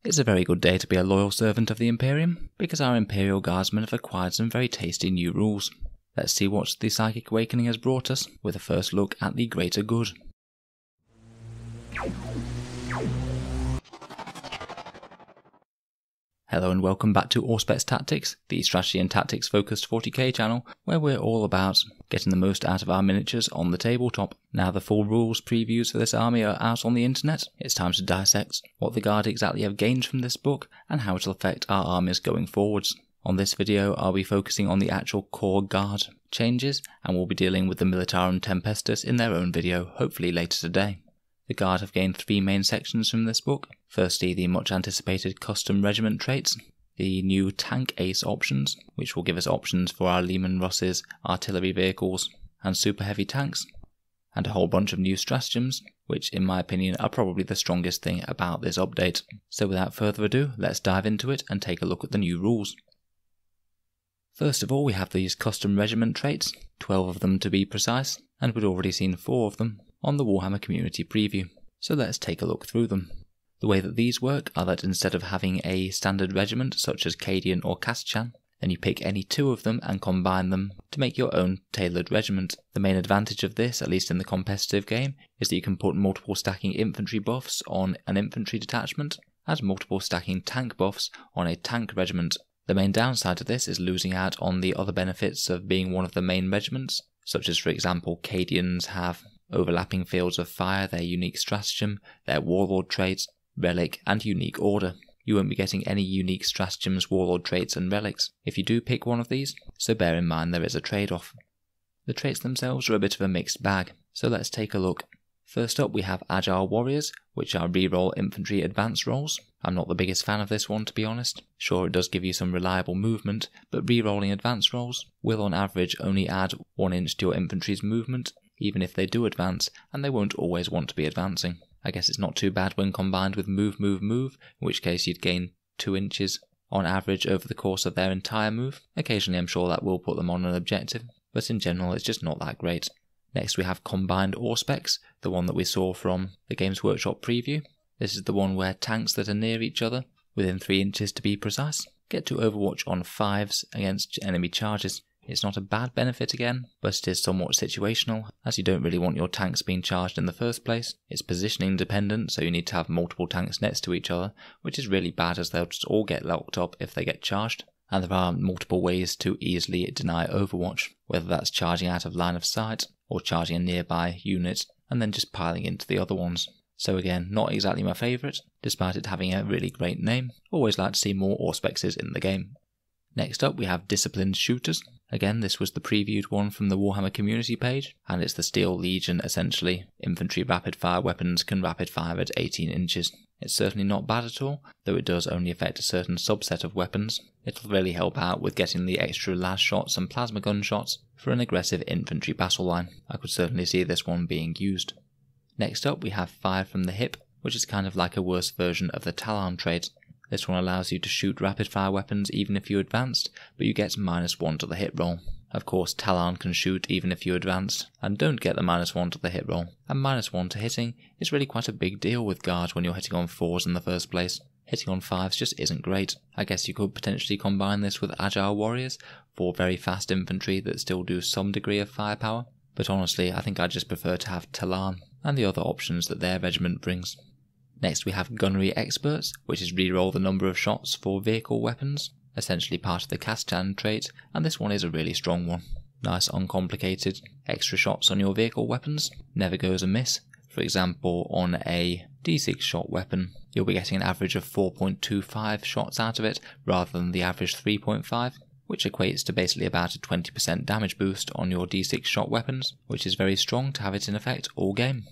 It's a very good day to be a loyal servant of the Imperium, because our Imperial Guardsmen have acquired some very tasty new rules. Let's see what the Psychic Awakening has brought us, with a first look at the greater good. Hello and welcome back to Auspex Tactics, the strategy and tactics focused 40k channel, where we're all about getting the most out of our miniatures on the tabletop. Now the full rules previews for this army are out on the internet. It's time to dissect what the Guard exactly have gained from this book and how it'll affect our armies going forwards. On this video I'll be focusing on the actual core Guard changes, and we'll be dealing with the Militarum Tempestus in their own video, hopefully later today. The Guard have gained three main sections from this book. Firstly, the much anticipated custom regiment traits, the new tank ace options, which will give us options for our Lehman Russes, artillery vehicles and super heavy tanks, and a whole bunch of new stratagems, which in my opinion are probably the strongest thing about this update. So without further ado, let's dive into it and take a look at the new rules. First of all, we have these custom regiment traits, 12 of them to be precise, and we'd already seen 4 of them on the Warhammer community preview, so let's take a look through them. The way that these work are that instead of having a standard regiment such as Cadian or Kaschan, then you pick any 2 of them and combine them to make your own tailored regiment. The main advantage of this, at least in the competitive game, is that you can put multiple stacking infantry buffs on an infantry detachment and multiple stacking tank buffs on a tank regiment. The main downside of this is losing out on the other benefits of being one of the main regiments, such as for example Cadians have overlapping fields of fire, their unique stratagem, their warlord traits, relic and unique order. You won't be getting any unique stratagems, warlord traits and relics if you do pick one of these, so bear in mind there is a trade-off. The traits themselves are a bit of a mixed bag, so let's take a look. First up we have Agile Warriors, which are reroll infantry advance rolls. I'm not the biggest fan of this one, to be honest. Sure, it does give you some reliable movement, but rerolling advance rolls will on average only add 1 inch to your infantry's movement, even if they do advance, and they won't always want to be advancing. I guess it's not too bad when combined with move, in which case you'd gain 2 inches on average over the course of their entire move. Occasionally I'm sure that will put them on an objective, but in general it's just not that great. Next we have Combined Auspex, the one that we saw from the Games Workshop preview. This is the one where tanks that are near each other, within 3 inches to be precise, get to overwatch on 5s against enemy charges. It's not a bad benefit again, but it is somewhat situational, as you don't really want your tanks being charged in the first place. It's positioning dependent, so you need to have multiple tanks next to each other, which is really bad as they'll just all get locked up if they get charged. And there are multiple ways to easily deny overwatch, whether that's charging out of line of sight, or charging a nearby unit, and then just piling into the other ones. So again, not exactly my favourite, despite it having a really great name. Always like to see more Auspexes in the game. Next up we have Disciplined Shooters. Again, this was the previewed one from the Warhammer community page, and it's the Steel Legion essentially. Infantry rapid fire weapons can rapid fire at 18 inches. It's certainly not bad at all, though it does only affect a certain subset of weapons. It'll really help out with getting the extra las shots and plasma gun shots for an aggressive infantry battle line. I could certainly see this one being used. Next up we have Fire from the Hip, which is kind of like a worse version of the Talon trait. This one allows you to shoot rapid fire weapons even if you advanced, but you get -1 to the hit roll. Of course Talon can shoot even if you advanced, and don't get the -1 to the hit roll, and -1 to hitting is really quite a big deal with Guard when you're hitting on 4s in the first place. Hitting on 5s just isn't great. I guess you could potentially combine this with Agile Warriors for very fast infantry that still do some degree of firepower, but honestly I think I'd just prefer to have Talon and the other options that their regiment brings. Next we have Gunnery Experts, which is reroll the number of shots for vehicle weapons, essentially part of the Kaschan trait, and this one is a really strong one. Nice uncomplicated extra shots on your vehicle weapons, never goes amiss. For example, on a D6 shot weapon, you'll be getting an average of 4.25 shots out of it, rather than the average 3.5, which equates to basically about a 20% damage boost on your D6 shot weapons, which is very strong to have it in effect all game.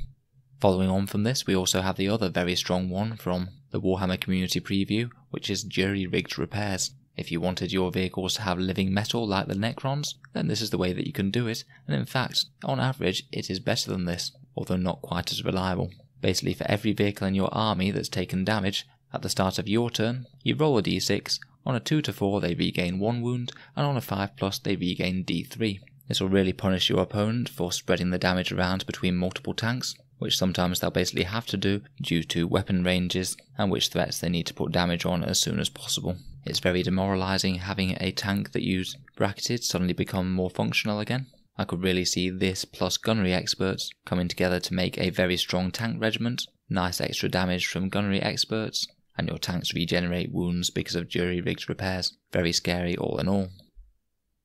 Following on from this, we also have the other very strong one from the Warhammer community preview, which is jury-rigged repairs. If you wanted your vehicles to have living metal like the Necrons, then this is the way that you can do it, and in fact, on average, it is better than this, although not quite as reliable. Basically, for every vehicle in your army that's taken damage, at the start of your turn, you roll a d6, on a 2 to 4 they regain 1 wound, and on a 5+ they regain d3. This will really punish your opponent for spreading the damage around between multiple tanks, which sometimes they'll basically have to do due to weapon ranges and which threats they need to put damage on as soon as possible. It's very demoralising having a tank that you'd bracketed suddenly become more functional again. I could really see this plus gunnery experts coming together to make a very strong tank regiment, nice extra damage from gunnery experts, and your tanks regenerate wounds because of jury-rigged repairs. Very scary all in all.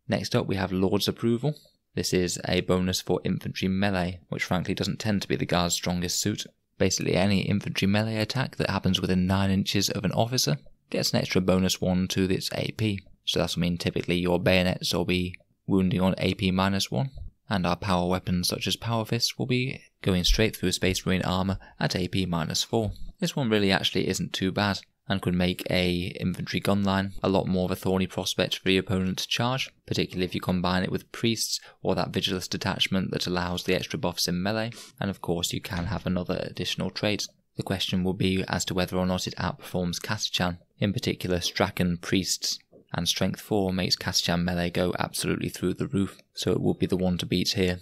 Next up we have Lord's Approval. This is a bonus for infantry melee, which frankly doesn't tend to be the Guard's strongest suit. Basically any infantry melee attack that happens within 9 inches of an officer gets an extra bonus 1 to its AP. So that'll mean typically your bayonets will be wounding on AP -1, and our power weapons such as Power Fists will be going straight through Space Marine armour at AP -4. This one really actually isn't too bad, and could make a infantry gun line a lot more of a thorny prospect for your opponent to charge, particularly if you combine it with priests or that vigilance detachment that allows the extra buffs in melee, and of course you can have another additional trait. The question will be as to whether or not it outperforms Kasachan, in particular Straken priests, and Strength 4 makes Kasachan melee go absolutely through the roof, so it will be the one to beat here.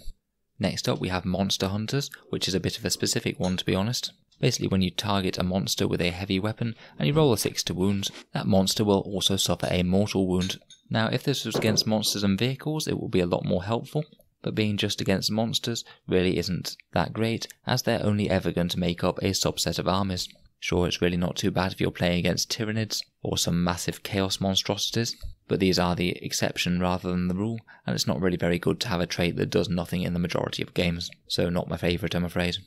Next up we have Monster Hunters, which is a bit of a specific one to be honest. Basically when you target a monster with a heavy weapon and you roll a 6 to wound, that monster will also suffer a mortal wound. Now if this was against monsters and vehicles it will be a lot more helpful, but being just against monsters really isn't that great, as they're only ever going to make up a subset of armies. Sure, it's really not too bad if you're playing against Tyranids or some massive chaos monstrosities, but these are the exception rather than the rule, and it's not really very good to have a trait that does nothing in the majority of games, so not my favourite I'm afraid.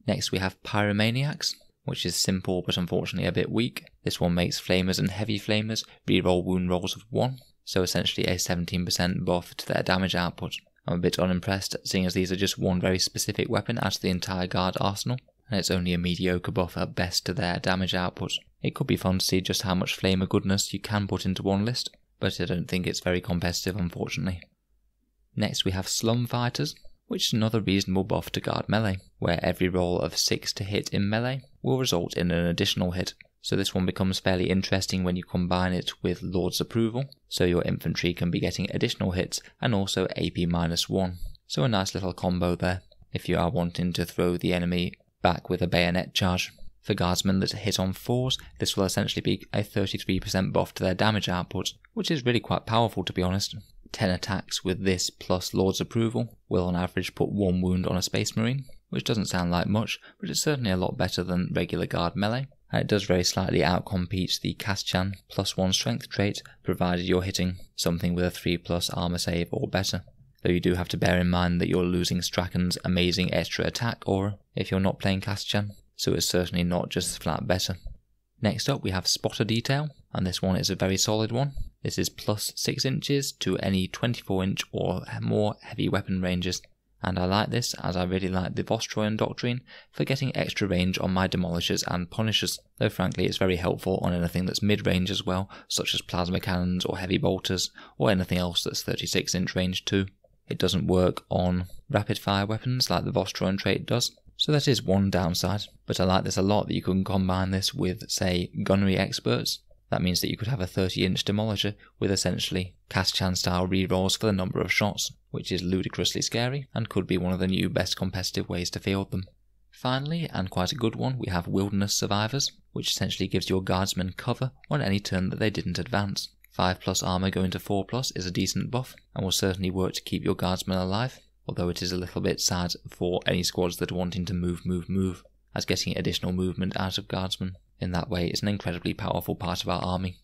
Next we have Pyromaniacs, which is simple but unfortunately a bit weak. This one makes flamers and heavy flamers reroll wound rolls of 1, so essentially a 17% buff to their damage output. I'm a bit unimpressed, seeing as these are just one very specific weapon out of the entire Guard arsenal, and it's only a mediocre buff at best to their damage output. It could be fun to see just how much flamer goodness you can put into one list, but I don't think it's very competitive unfortunately. Next we have Slum Fighters, which is another reasonable buff to Guard melee, where every roll of 6 to hit in melee will result in an additional hit. So this one becomes fairly interesting when you combine it with Lord's Approval, so your infantry can be getting additional hits and also AP -1. So a nice little combo there, if you are wanting to throw the enemy back with a bayonet charge. For Guardsmen that hit on 4s, this will essentially be a 33% buff to their damage output, which is really quite powerful to be honest. 10 attacks with this plus Lord's Approval will on average put 1 wound on a Space Marine, which doesn't sound like much, but it's certainly a lot better than regular Guard melee, and it does very slightly outcompete the Kasachan +1 strength trait, provided you're hitting something with a 3+ armor save or better. Though you do have to bear in mind that you're losing Straken's amazing extra attack aura if you're not playing Kasachan, so it's certainly not just flat better. Next up we have Spotter Detail, and this one is a very solid one. This is +6 inches to any 24 inch or more heavy weapon ranges, and I like this as I really like the Vostroyan doctrine for getting extra range on my Demolishers and Punishers, though frankly it's very helpful on anything that's mid-range as well, such as plasma cannons or heavy bolters, or anything else that's 36 inch range too. It doesn't work on rapid fire weapons like the Vostroyan trait does, so that is one downside, but I like this a lot that you can combine this with, say, gunnery experts. That means that you could have a 30-inch demolisher with essentially Kasachan style rerolls for the number of shots, which is ludicrously scary and could be one of the new best competitive ways to field them. Finally, and quite a good one, we have Wilderness Survivors, which essentially gives your Guardsmen cover on any turn that they didn't advance. 5+ armor going to 4+ is a decent buff, and will certainly work to keep your Guardsmen alive, although it is a little bit sad for any squads that are wanting to move, as getting additional movement out of Guardsmen in that way is an incredibly powerful part of our army.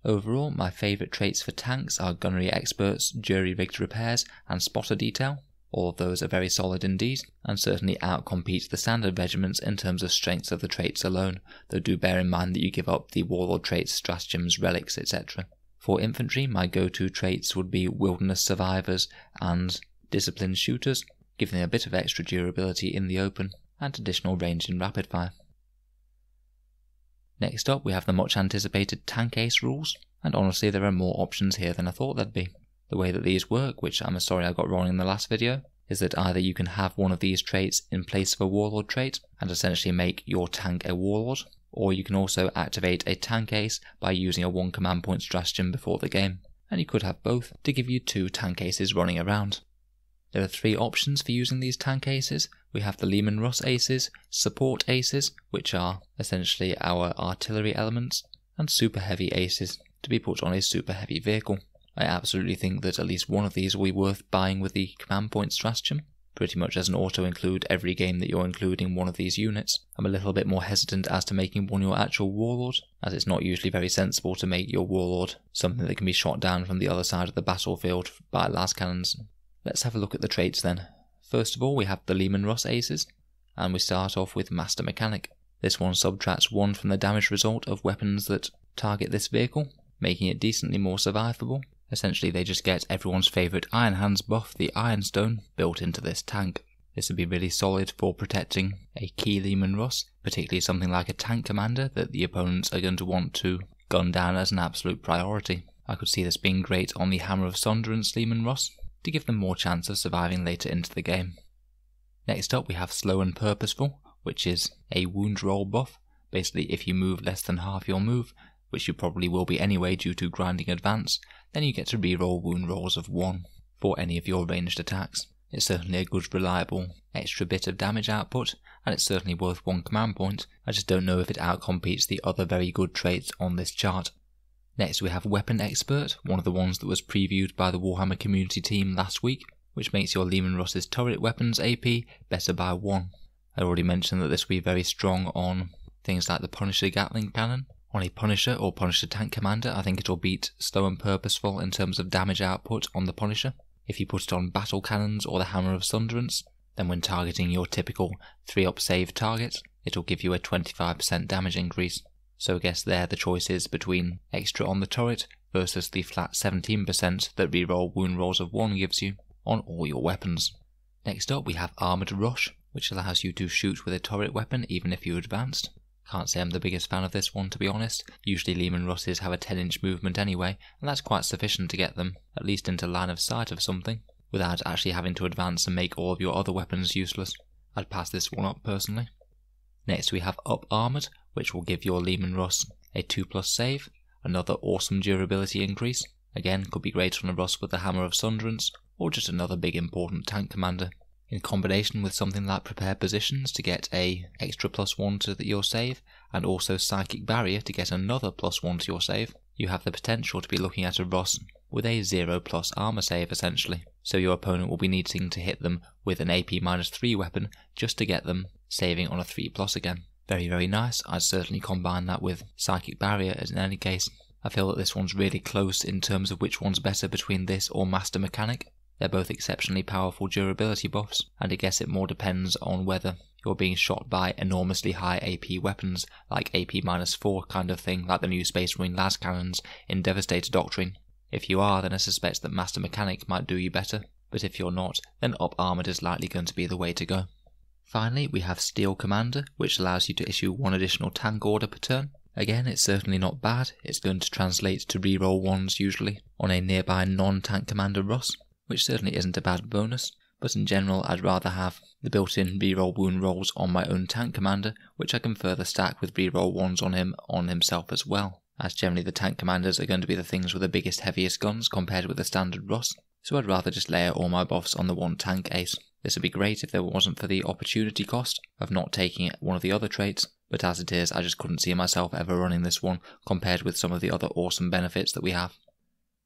Overall, my favourite traits for tanks are Gunnery Experts, Jury-Rigged Repairs, and Spotter Detail. All of those are very solid indeed, and certainly outcompete the standard regiments in terms of strengths of the traits alone, though do bear in mind that you give up the Warlord traits, Stratagems, Relics, etc. For infantry, my go-to traits would be Wilderness Survivors and Disciplined Shooters, giving them a bit of extra durability in the open, and additional range in rapid fire. Next up we have the much anticipated Tank Ace rules, and honestly there are more options here than I thought there'd be. The way that these work, which I'm sorry I got wrong in the last video, is that either you can have one of these traits in place of a Warlord trait and essentially make your tank a Warlord, or you can also activate a Tank Ace by using a 1 command point stratagem before the game, and you could have both to give you 2 Tank Aces running around. There are 3 options for using these tank aces. We have the Leman Russ aces, support aces, which are essentially our artillery elements, and super heavy aces to be put on a super heavy vehicle. I absolutely think that at least one of these will be worth buying with the command point stratagem, pretty much as an auto-include every game that you're including one of these units. I'm a little bit more hesitant as to making one your actual warlord, as it's not usually very sensible to make your warlord something that can be shot down from the other side of the battlefield by las cannons. Let's have a look at the traits then. First of all, we have the Leman Russ aces, and we start off with Master Mechanic. This one subtracts 1 from the damage result of weapons that target this vehicle, making it decently more survivable. Essentially, they just get everyone's favourite Iron Hands buff, the Ironstone, built into this tank. This would be really solid for protecting a key Leman Russ, particularly something like a tank commander that the opponents are going to want to gun down as an absolute priority. I could see this being great on the Hammer of Sunderance Leman Russ, to give them more chance of surviving later into the game. Next up we have Slow and Purposeful, which is a wound roll buff. Basically, if you move less than half your move, which you probably will be anyway due to grinding advance, then you get to reroll wound rolls of 1 for any of your ranged attacks. It's certainly a good reliable extra bit of damage output, and it's certainly worth 1 command point. I just don't know if it outcompetes the other very good traits on this chart. Next we have Weapon Expert, one of the ones that was previewed by the Warhammer community team last week, which makes your Leman Russ's turret weapons AP better by 1. I already mentioned that this will be very strong on things like the Punisher Gatling Cannon. On a Punisher or Punisher Tank Commander, I think it'll beat Slow and Purposeful in terms of damage output on the Punisher. If you put it on Battle Cannons or the Hammer of Sunderance, then when targeting your typical 3-up save targets, it'll give you a 25% damage increase. So I guess there the choice is between extra on the turret versus the flat 17% that reroll wound rolls of 1 gives you on all your weapons. Next up we have Armoured Rush, which allows you to shoot with a turret weapon even if you advanced. Can't say I'm the biggest fan of this one, to be honest. Usually Leman Russes have a 10-inch movement anyway, and that's quite sufficient to get them at least into line of sight of something, without actually having to advance and make all of your other weapons useless. I'd pass this one up personally. Next we have Up Armoured, which will give your Leman Russ a 2+ save, another awesome durability increase. Again, could be great on a Russ with the Hammer of Sunderance, or just another big important tank commander. In combination with something like Prepare Positions to get a extra +1 to your save, and also Psychic Barrier to get another +1 to your save, you have the potential to be looking at a Russ with a 0+ armor save essentially. So your opponent will be needing to hit them with an AP -3 weapon just to get them saving on a 3+ again. Very, very nice. I'd certainly combine that with Psychic Barrier in any case. I feel that this one's really close in terms of which one's better between this or Master Mechanic. They're both exceptionally powerful durability buffs, and I guess it more depends on whether you're being shot by enormously high AP weapons, like AP -4 kind of thing, like the new Space Marine las cannons in Devastator Doctrine. If you are, then I suspect that Master Mechanic might do you better, but if you're not, then Up Armoured is likely going to be the way to go. Finally, we have Steel Commander, which allows you to issue 1 additional tank order per turn. Again, it's certainly not bad. It's going to translate to reroll 1s usually on a nearby non-tank commander Russ, which certainly isn't a bad bonus, but in general I'd rather have the built-in reroll wound rolls on my own tank commander, which I can further stack with reroll 1s on him on himself as well, as generally the tank commanders are going to be the things with the biggest heaviest guns compared with the standard Russ, so I'd rather just layer all my buffs on the 1 tank ace. This would be great if there wasn't for the opportunity cost of not taking one of the other traits, but as it is I just couldn't see myself ever running this one compared with some of the other awesome benefits that we have.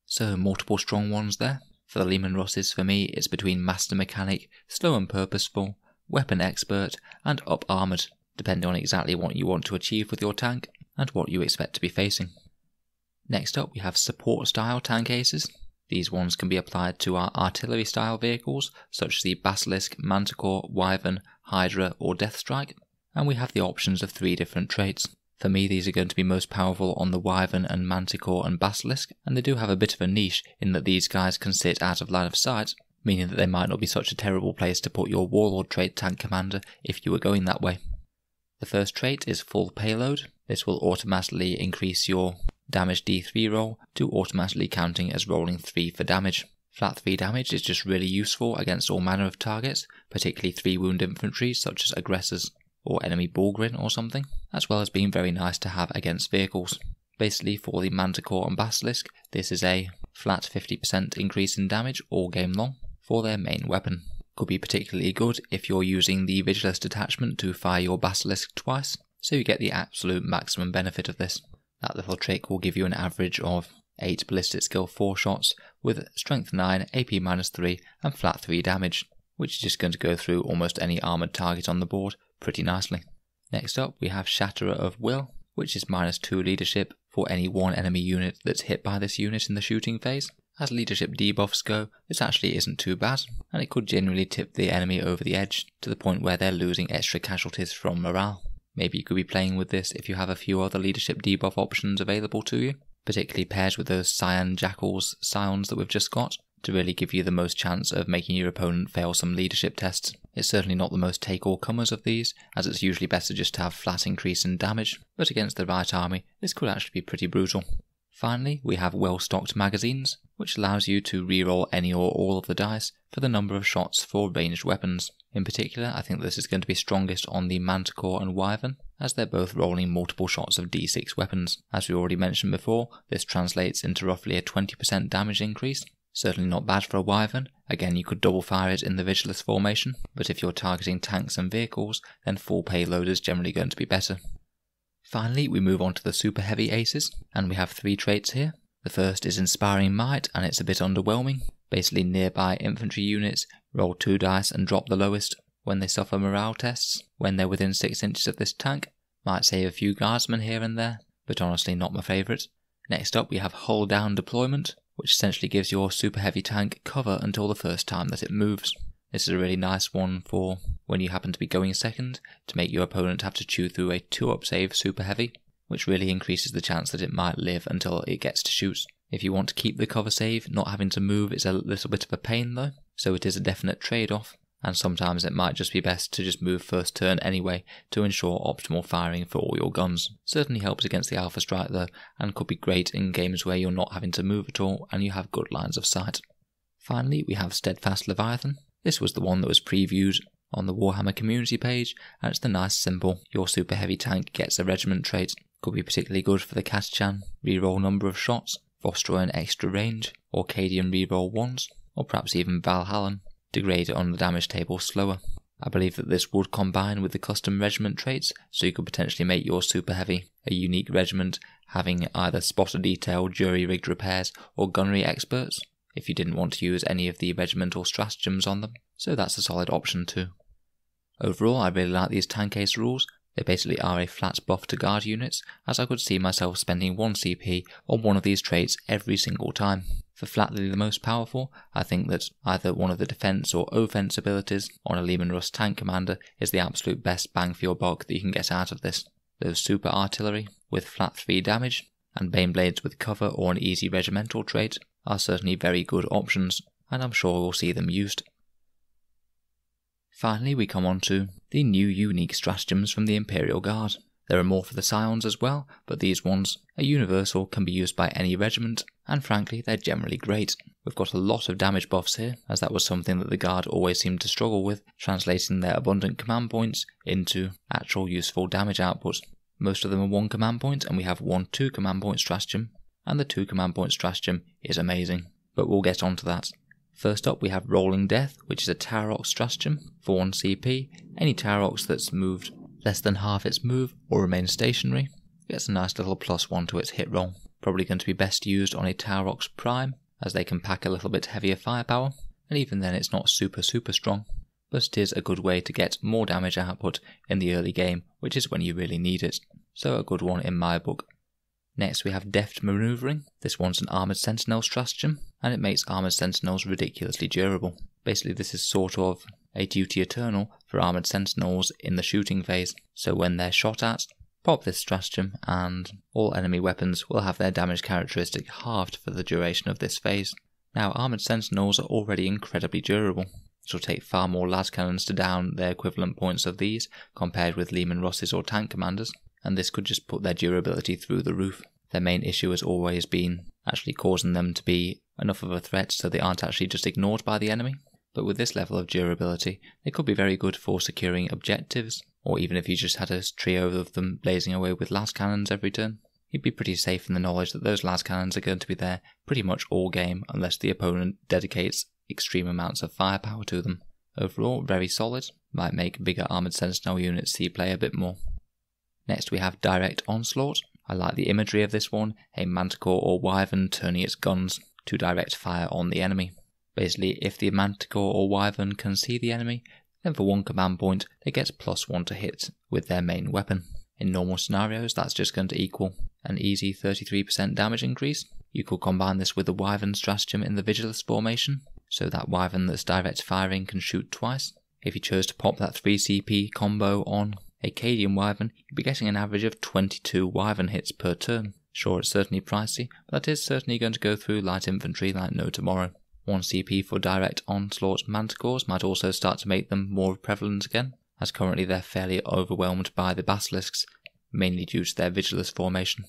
So multiple strong ones there. For the Leman Russes, for me, it's between Master Mechanic, Slow and Purposeful, Weapon Expert, and Up Armoured, depending on exactly what you want to achieve with your tank, and what you expect to be facing. Next up we have Support Style Tank Aces. These ones can be applied to our artillery style vehicles, such as the Basilisk, Manticore, Wyvern, Hydra, or Deathstrike, and we have the options of 3 different traits. For me, these are going to be most powerful on the Wyvern and Manticore and Basilisk, and they do have a bit of a niche in that these guys can sit out of line of sight, meaning that they might not be such a terrible place to put your Warlord trait tank commander if you were going that way. The first trait is Full Payload. This will automatically increase your damage D3 roll to automatically counting as rolling 3 for damage. Flat 3 damage is just really useful against all manner of targets, particularly 3 wound infantry such as aggressors or enemy Bullgrin or something, as well as being very nice to have against vehicles. Basically for the Manticore and Basilisk, this is a flat 50% increase in damage all game long. for their main weapon. Could be particularly good if you're using the Vigilist attachment to fire your Basilisk twice, so you get the absolute maximum benefit of this. That little trick will give you an average of 8 ballistic skill 4 shots with strength 9, AP -3 and flat 3 damage, which is just going to go through almost any armoured target on the board pretty nicely. Next up we have Shatterer of Will, which is -2 leadership for any one enemy unit that's hit by this unit in the shooting phase. As leadership debuffs go, this actually isn't too bad, and it could genuinely tip the enemy over the edge to the point where they're losing extra casualties from morale. Maybe you could be playing with this if you have a few other leadership debuff options available to you, particularly pairs with those Cyan Jackals Scions that we've just got, to really give you the most chance of making your opponent fail some leadership tests. It's certainly not the most take-all-comers of these, as it's usually better just to have flat increase in damage, but against the right army, this could actually be pretty brutal. Finally, we have well-stocked magazines, which allows you to reroll any or all of the dice for the number of shots for ranged weapons. In particular, I think this is going to be strongest on the Manticore and Wyvern, as they're both rolling multiple shots of D6 weapons. As we already mentioned before, this translates into roughly a 20% damage increase. Certainly not bad for a Wyvern. Again, you could double fire it in the Vigilist formation, but if you're targeting tanks and vehicles, then full payload is generally going to be better. Finally, we move on to the super heavy aces, and we have 3 traits here. The first is Inspiring Might, and it's a bit underwhelming. Basically, nearby infantry units roll 2 dice and drop the lowest when they suffer morale tests. When they're within 6 inches of this tank, might save a few guardsmen here and there, but honestly not my favourite. Next up we have Hull Down Deployment, which essentially gives your super heavy tank cover until the first time that it moves. This is a really nice one for when you happen to be going second, to make your opponent have to chew through a 2-up save super heavy, which really increases the chance that it might live until it gets to shoot. If you want to keep the cover save, not having to move is a little bit of a pain though, so it is a definite trade-off, and sometimes it might just be best to just move first turn anyway to ensure optimal firing for all your guns. Certainly helps against the Alpha Strike though, and could be great in games where you're not having to move at all and you have good lines of sight. Finally, we have Steadfast Leviathan. This was the one that was previewed on the Warhammer community page, and it's the nice simple, your super heavy tank gets a regiment trait. Could be particularly good for the Kaschan, reroll number of shots, Vostroyan extra range, Orcadian reroll 1s, or perhaps even Valhallan, degrade it on the damage table slower. I believe that this would combine with the custom regiment traits, so you could potentially make your super heavy a unique regiment, having either spotter detail, jury-rigged repairs, or gunnery experts, if you didn't want to use any of the regimental stratagems on them, so that's a solid option too. Overall, I really like these tank ace rules. They basically are a flat buff to guard units, as I could see myself spending 1 CP on one of these traits every single time. For flatly the most powerful, I think that either one of the defense or offense abilities on a Leman Russ tank commander is the absolute best bang for your buck that you can get out of this. Those super artillery with flat 3 damage, and Baneblades with cover or an easy regimental trait are certainly very good options, and I'm sure we'll see them used. Finally, we come on to the new unique stratagems from the Imperial Guard. There are more for the Scions as well, but these ones are universal, can be used by any regiment, and frankly they're generally great. We've got a lot of damage buffs here, as that was something that the Guard always seemed to struggle with, translating their abundant command points into actual useful damage output. Most of them are 1 command point, and we have 1 2 command point stratagem, and the 2 command point stratagem is amazing, but we'll get on to that. First up we have Rolling Death, which is a Tower stratagem for 1 CP. Any Tower that's moved less than half its move or remains stationary gets a nice little +1 to its hit roll. Probably going to be best used on a Tower Prime, as they can pack a little bit heavier firepower, and even then it's not super strong, but it is a good way to get more damage output in the early game, which is when you really need it, so a good one in my book. Next we have Deft Maneuvering. This one's an Armoured Sentinel stratagem, and it makes Armoured Sentinels ridiculously durable. Basically this is sort of a duty eternal for Armoured Sentinels in the shooting phase, so when they're shot at, pop this stratagem and all enemy weapons will have their damage characteristic halved for the duration of this phase. Now Armoured Sentinels are already incredibly durable. It will take far more las cannons to down their equivalent points of these compared with Leman Russes or tank commanders, and this could just put their durability through the roof. Their main issue has always been actually causing them to be enough of a threat so they aren't actually just ignored by the enemy. But with this level of durability, they could be very good for securing objectives, or even if you just had a trio of them blazing away with las cannons every turn. You'd be pretty safe in the knowledge that those las cannons are going to be there pretty much all game unless the opponent dedicates extreme amounts of firepower to them. Overall, very solid, might make bigger armoured sentinel units see play a bit more. Next we have Direct Onslaught. I like the imagery of this one, a manticore or wyvern turning its guns to direct fire on the enemy. Basically, if the manticore or wyvern can see the enemy, then for one command point they get +1 to hit with their main weapon. In normal scenarios, that's just going to equal an easy 33% damage increase. You could combine this with the wyvern stratagem in the Vigilus formation, so that wyvern that's direct firing can shoot twice. If you chose to pop that 3 CP combo on a Cadian wyvern, you'd be getting an average of 22 wyvern hits per turn. Sure, it's certainly pricey, but that is certainly going to go through light infantry like no tomorrow. 1 CP for Direct Onslaught manticores might also start to make them more prevalent again, as currently they're fairly overwhelmed by the basilisks, mainly due to their Vigilus formation.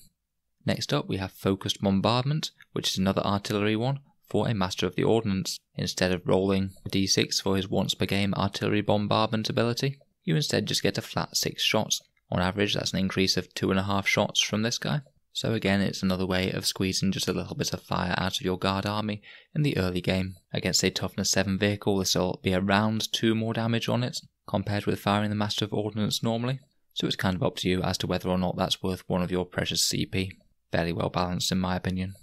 Next up we have Focused Bombardment, which is another artillery one for a Master of the Ordnance. Instead of rolling a d6 for his once per game artillery bombardment ability, you instead just get a flat 6 shots. On average that's an increase of 2.5 shots from this guy. So again, it's another way of squeezing just a little bit of fire out of your guard army in the early game. Against a toughness 7 vehicle, this will be around 2 more damage on it, compared with firing the Master of Ordnance normally. So it's kind of up to you as to whether or not that's worth one of your precious CP. Fairly well balanced in my opinion.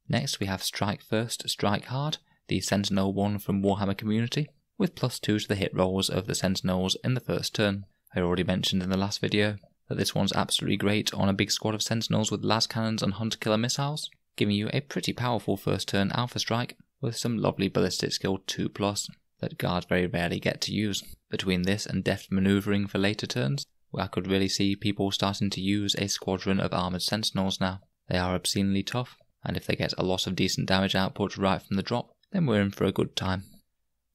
Next we have Strike First, Strike Hard, the Sentinel one from Warhammer Community, with +2 to the hit rolls of the Sentinels in the first turn. I already mentioned in the last video that this one's absolutely great on a big squad of Sentinels with las cannons and hunter killer missiles, giving you a pretty powerful first turn alpha strike with some lovely ballistic skill 2+ that guards very rarely get to use. Between this and Deft Maneuvering for later turns, I could really see people starting to use a squadron of armoured Sentinels now. They are obscenely tough, and if they get a lot of decent damage output right from the drop, then we're in for a good time.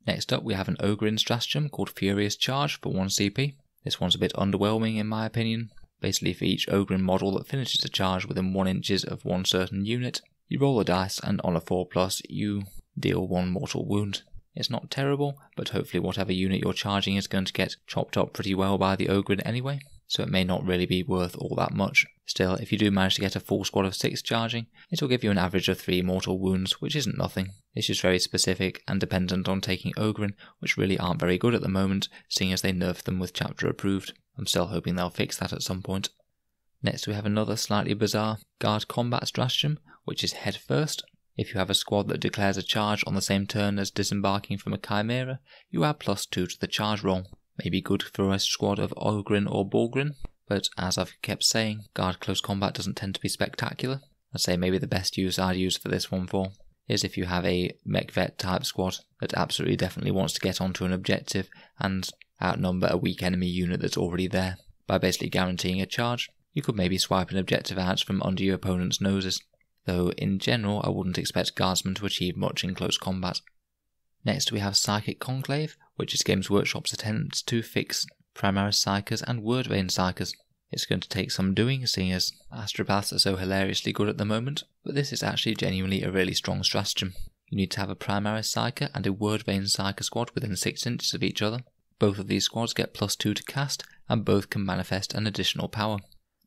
Next up we have an Ogrin stratagem called Furious Charge for 1 CP. This one's a bit underwhelming in my opinion. Basically for each Ogrin model that finishes a charge within 1 inches of one certain unit, you roll a dice and on a 4+, you deal 1 mortal wound. It's not terrible, but hopefully whatever unit you're charging is going to get chopped up pretty well by the Ogrin anyway, so it may not really be worth all that much. Still, if you do manage to get a full squad of 6 charging, it will give you an average of 3 mortal wounds, which isn't nothing. It's just very specific and dependent on taking Ogrin, which really aren't very good at the moment, seeing as they nerfed them with chapter approved. I'm still hoping they'll fix that at some point. Next we have another slightly bizarre Guard Combat stratagem, which is Head First. If you have a squad that declares a charge on the same turn as disembarking from a Chimera, you add +2 to the charge roll. Maybe good for a squad of Ogrin or Bulgrin, but as I've kept saying, Guard Close Combat doesn't tend to be spectacular. I'd say maybe the best use I'd use for this one for is if you have a mech vet type squad that absolutely definitely wants to get onto an objective and outnumber a weak enemy unit that's already there. By basically guaranteeing a charge, you could maybe swipe an objective out from under your opponent's noses, though in general I wouldn't expect guardsmen to achieve much in close combat. Next we have Psychic Conclave, which is Games Workshop's attempt to fix Primaris Psykers and Wordvane Psykers. It's going to take some doing, seeing as Astropaths are so hilariously good at the moment, but this is actually genuinely a really strong stratagem. You need to have a Primaris Psyker and a Wordvane Psyker squad within 6 inches of each other. Both of these squads get +2 to cast, and both can manifest an additional power.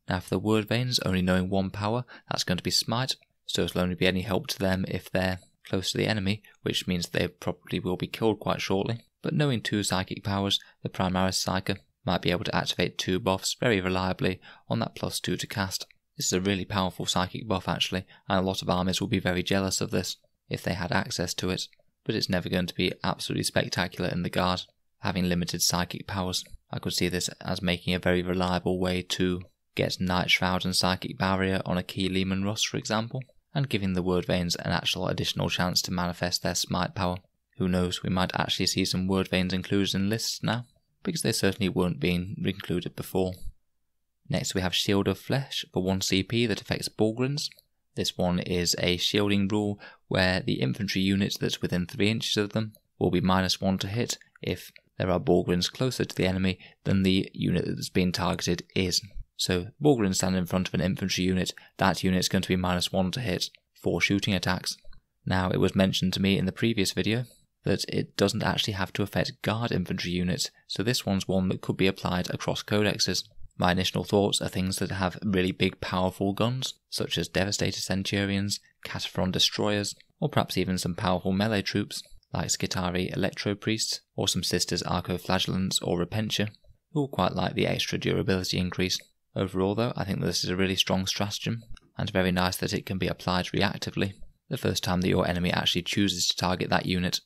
Now for the Wordvanes, only knowing 1 power, that's going to be Smite, so it'll only be any help to them if they're close to the enemy, which means they probably will be killed quite shortly. But knowing 2 psychic powers, the Primaris Psyker might be able to activate 2 buffs very reliably on that +2 to cast. This is a really powerful psychic buff actually, and a lot of armies will be very jealous of this if they had access to it, but it's never going to be absolutely spectacular in the Guard, having limited psychic powers. I could see this as making a very reliable way to get Night Shroud and Psychic Barrier on a key Lehman Russ for example, and giving the Wordvanes an actual additional chance to manifest their Smite power. Who knows, we might actually see some Wordvanes included in lists now, because they certainly weren't being included before. Next we have Shield of Flesh for 1 CP that affects Bulgrins. This one is a shielding rule where the infantry unit that's within 3 inches of them will be -1 to hit if there are Bulgrins closer to the enemy than the unit that's being targeted is. So Bulgrins stand in front of an infantry unit, that unit is going to be -1 to hit for shooting attacks. Now it was mentioned to me in the previous video that it doesn't actually have to affect guard infantry units, so this one's one that could be applied across codexes. My initial thoughts are things that have really big powerful guns, such as Devastator Centurions, Cataphron Destroyers, or perhaps even some powerful melee troops. like Skitarii Electro Priests, or some Sisters Arcoflagellants or Repentia, who will quite like the extra durability increase. Overall though, I think that this is a really strong stratagem, and very nice that it can be applied reactively, the first time that your enemy actually chooses to target that unit.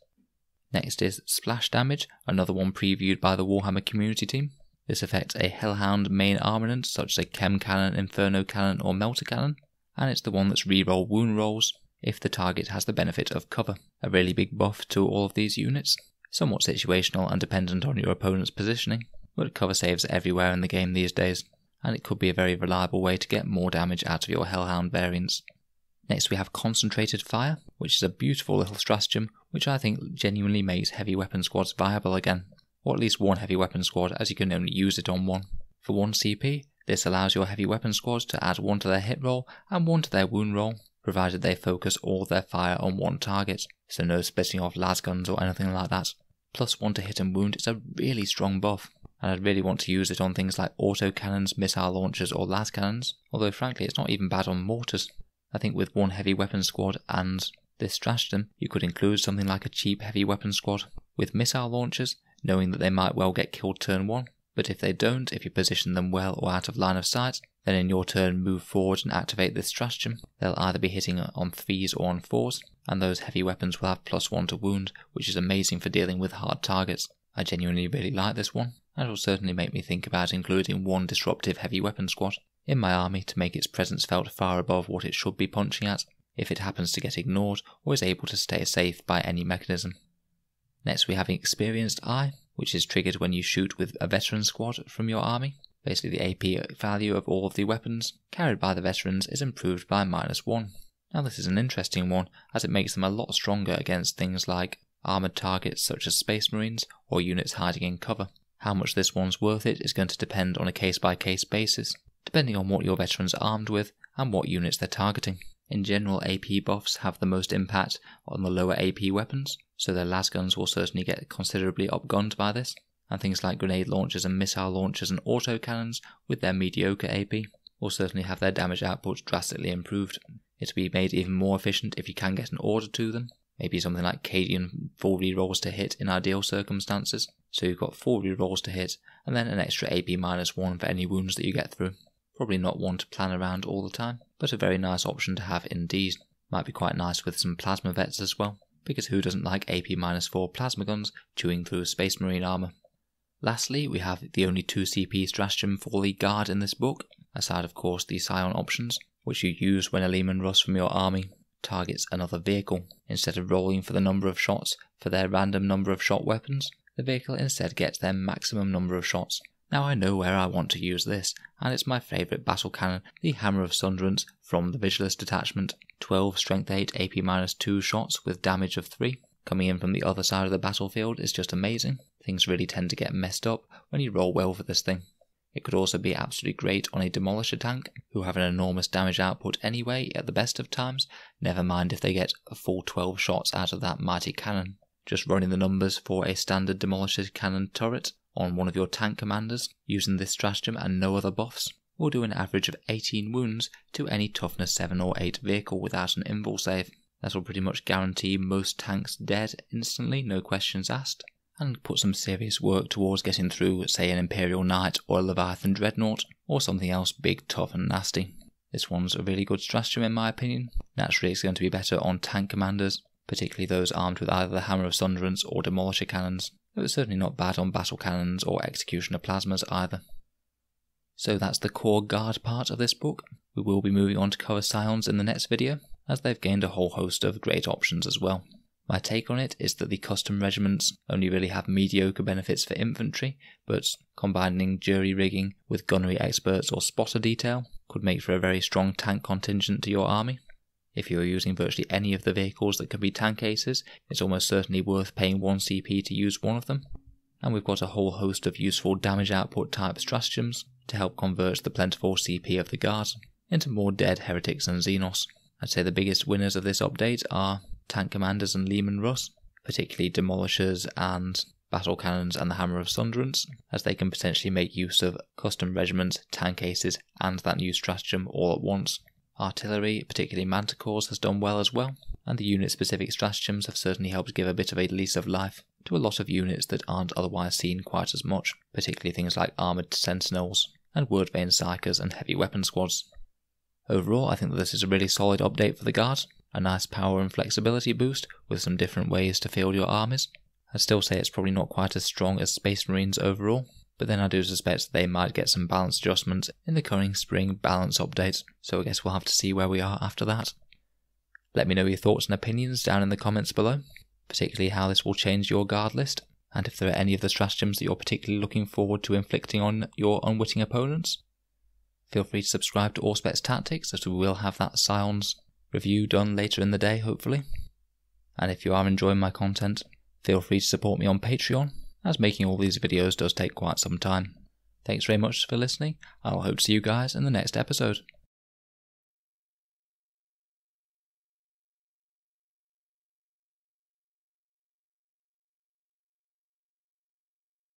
Next is Splash Damage, another one previewed by the Warhammer community team. This affects a Hellhound main armament such as a Chem Cannon, Inferno Cannon or Melter Cannon, and it's the one that's reroll wound rolls if the target has the benefit of cover. A really big buff to all of these units, somewhat situational and dependent on your opponent's positioning, but cover saves are everywhere in the game these days, and it could be a very reliable way to get more damage out of your Hellhound variants. Next we have Concentrated Fire, which is a beautiful little stratagem which I think genuinely makes heavy weapon squads viable again, or at least one heavy weapon squad, as you can only use it on one. For 1 CP, this allows your heavy weapon squads to add 1 to their hit roll and 1 to their wound roll, provided they focus all their fire on one target, so no splitting off lasguns or anything like that. Plus 1 to hit and wound is a really strong buff, and I'd really want to use it on things like autocannons, missile launchers or las cannons, although frankly it's not even bad on mortars. I think with 1 heavy weapon squad and this stratagem, you could include something like a cheap heavy weapon squad with missile launchers, knowing that they might well get killed turn 1, but if they don't, if you position them well or out of line of sight, then in your turn move forward and activate this stratagem. They'll either be hitting on 3s or on 4s, and those heavy weapons will have +1 to wound, which is amazing for dealing with hard targets. I genuinely really like this one, and it will certainly make me think about including 1 disruptive heavy weapon squad in my army to make its presence felt far above what it should be punching at, if it happens to get ignored or is able to stay safe by any mechanism. Next we have Experienced Eye, which is triggered when you shoot with a veteran squad from your army. Basically the AP value of all of the weapons carried by the veterans is improved by -1. Now this is an interesting one, as it makes them a lot stronger against things like armoured targets such as Space Marines or units hiding in cover. How much this one's worth it is going to depend on a case-by-case basis, depending on what your veterans are armed with and what units they're targeting. In general, AP buffs have the most impact on the lower AP weapons, so their lasguns will certainly get considerably upgunned by this, and things like grenade launchers and missile launchers and autocannons with their mediocre AP will certainly have their damage output drastically improved. It'll be made even more efficient if you can get an order to them, maybe something like Cadian 4 rerolls to hit in ideal circumstances, so you've got 4 rerolls to hit and then an extra AP -1 for any wounds that you get through. Probably not one to plan around all the time, but a very nice option to have indeed. Might be quite nice with some plasma vets as well, because who doesn't like AP -4 plasma guns chewing through Space Marine armour? Lastly, we have the only 2 CP stratagem for the Guard in this book, aside of course the Scion options, which you use when a Leman Russ from your army targets another vehicle. Instead of rolling for the number of shots for their random number of shot weapons, the vehicle instead gets their maximum number of shots. Now I know where I want to use this, and it's my favourite battle cannon, the Hammer of Sunderance from the Vigilist detachment. 12 strength 8 AP -2 shots with damage of 3. Coming in from the other side of the battlefield is just amazing. Things really tend to get messed up when you roll well for this thing. It could also be absolutely great on a Demolisher tank, who have an enormous damage output anyway at the best of times, never mind if they get a full 12 shots out of that mighty cannon. Just running the numbers for a standard Demolisher cannon turret on one of your tank commanders using this stratagem and no other buffs will do an average of 18 wounds to any toughness 7 or 8 vehicle without an invul save. That will pretty much guarantee most tanks dead instantly, no questions asked, and put some serious work towards getting through, say, an Imperial Knight or a Leviathan Dreadnought, or something else big, tough and nasty. This one's a really good stratagem in my opinion. Naturally it's going to be better on tank commanders, particularly those armed with either the Hammer of Sunderance or Demolisher cannons, though it's certainly not bad on battle cannons or Executioner plasmas either. So that's the core Guard part of this book. We will be moving on to cover Scions in the next video, as they've gained a whole host of great options as well. My take on it is that the custom regiments only really have mediocre benefits for infantry, but combining jury rigging with gunnery experts or spotter detail could make for a very strong tank contingent to your army. If you are using virtually any of the vehicles that can be tank aces, it's almost certainly worth paying 1 CP to use one of them. And we've got a whole host of useful damage output type stratagems to help convert the plentiful CP of the Guard into more dead heretics and Xenos. I'd say the biggest winners of this update are tank commanders and Leman Russ, particularly Demolishers and battle cannons and the Hammer of Sunderance, as they can potentially make use of custom regiments, tank aces and that new stratagem all at once. Artillery, particularly Manticores, has done well as well, and the unit-specific stratagems have certainly helped give a bit of a lease of life to a lot of units that aren't otherwise seen quite as much, particularly things like armoured sentinels and wordvane psychers and heavy weapon squads. Overall, I think that this is a really solid update for the Guard, a nice power and flexibility boost with some different ways to field your armies. I'd still say it's probably not quite as strong as Space Marines overall, but then I do suspect that they might get some balance adjustments in the coming spring balance update, so I guess we'll have to see where we are after that. Let me know your thoughts and opinions down in the comments below, particularly how this will change your Guard list, and if there are any of the stratagems that you're particularly looking forward to inflicting on your unwitting opponents. Feel free to subscribe to Auspex Tactics, as we will have that Scions review done later in the day, hopefully. And if you are enjoying my content, feel free to support me on Patreon, as making all these videos does take quite some time. Thanks very much for listening, I'll hope to see you guys in the next episode.